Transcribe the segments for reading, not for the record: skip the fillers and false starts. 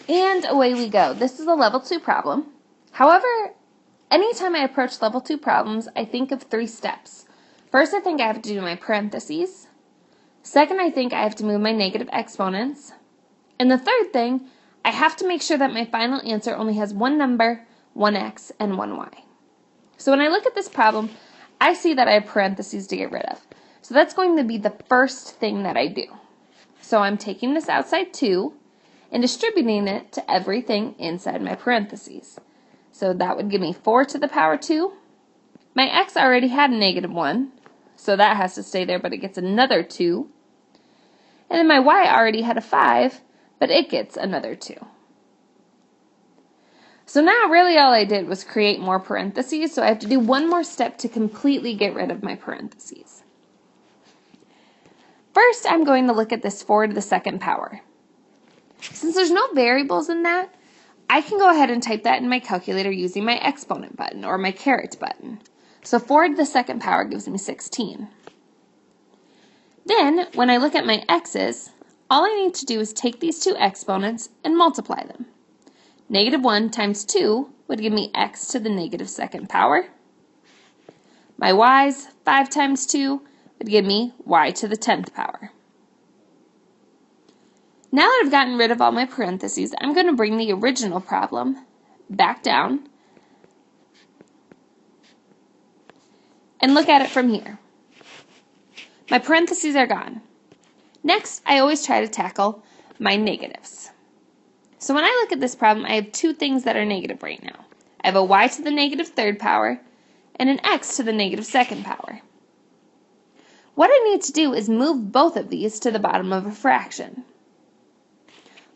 And away we go. This is a level 2 problem. However, anytime I approach level 2 problems, I think of 3 steps. First, I think I have to do my parentheses. Second, I think I have to move my negative exponents. And the third thing, I have to make sure that my final answer only has one number, one x, and one y. So when I look at this problem, I see that I have parentheses to get rid of. So that's going to be the first thing that I do. So I'm taking this outside 2 and distributing it to everything inside my parentheses. So that would give me 4 to the power 2. My x already had a negative 1, so that has to stay there, but it gets another 2. And then my y already had a 5, but it gets another 2. So now really all I did was create more parentheses, so I have to do one more step to completely get rid of my parentheses. First, I'm going to look at this 4 to the second power. Since there's no variables in that, I can go ahead and type that in my calculator using my exponent button or my caret button. So 4 to the second power gives me 16. Then, when I look at my x's, all I need to do is take these two exponents and multiply them. Negative 1 times 2 would give me x to the negative second power. My y's, 5 times 2, would give me y to the 10th power. Now that I've gotten rid of all my parentheses, I'm going to bring the original problem back down and look at it from here. My parentheses are gone. Next, I always try to tackle my negatives. So when I look at this problem, I have two things that are negative right now. I have a y to the negative third power and an x to the negative second power. What I need to do is move both of these to the bottom of a fraction.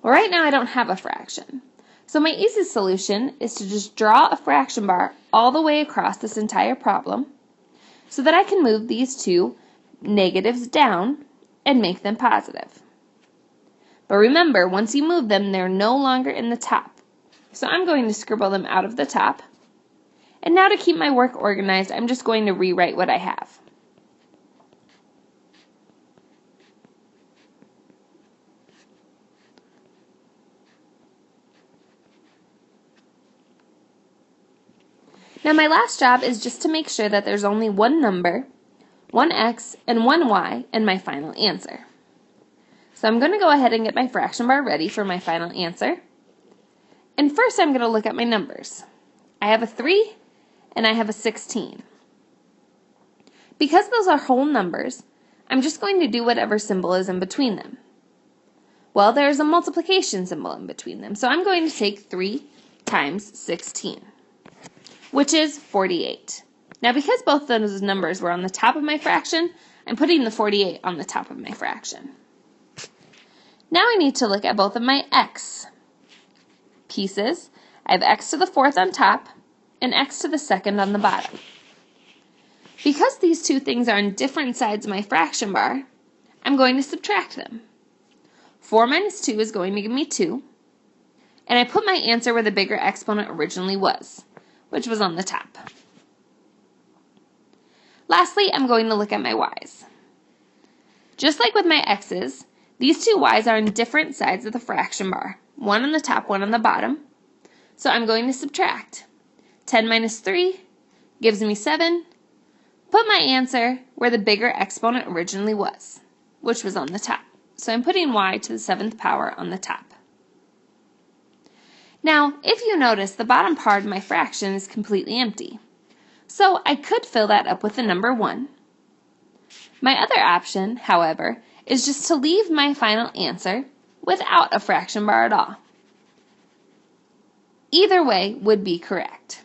Well, right now I don't have a fraction. So my easiest solution is to just draw a fraction bar all the way across this entire problem so that I can move these two negatives down and make them positive. But remember, once you move them, they're no longer in the top. So I'm going to scribble them out of the top. And now to keep my work organized, I'm just going to rewrite what I have. Now my last job is just to make sure that there's only one number, one x, and one y in my final answer. So I'm going to go ahead and get my fraction bar ready for my final answer. And first I'm going to look at my numbers. I have a 3 and I have a 16. Because those are whole numbers, I'm just going to do whatever symbol is in between them. Well, there's a multiplication symbol in between them, so I'm going to take 3 times 16, which is 48. Now because both those numbers were on the top of my fraction, I'm putting the 48 on the top of my fraction. Now I need to look at both of my x pieces. I have x to the fourth on top and x to the second on the bottom. Because these two things are on different sides of my fraction bar, I'm going to subtract them. 4 minus 2 is going to give me 2, and I put my answer where the bigger exponent originally was, which was on the top. Lastly, I'm going to look at my y's. Just like with my x's, these two y's are on different sides of the fraction bar, one on the top, one on the bottom. So I'm going to subtract. 10 minus 3 gives me 7. Put my answer where the bigger exponent originally was, which was on the top. So I'm putting y to the 7th power on the top. Now, if you notice, the bottom part of my fraction is completely empty. So I could fill that up with the number 1. My other option, however, is just to leave my final answer without a fraction bar at all. Either way would be correct.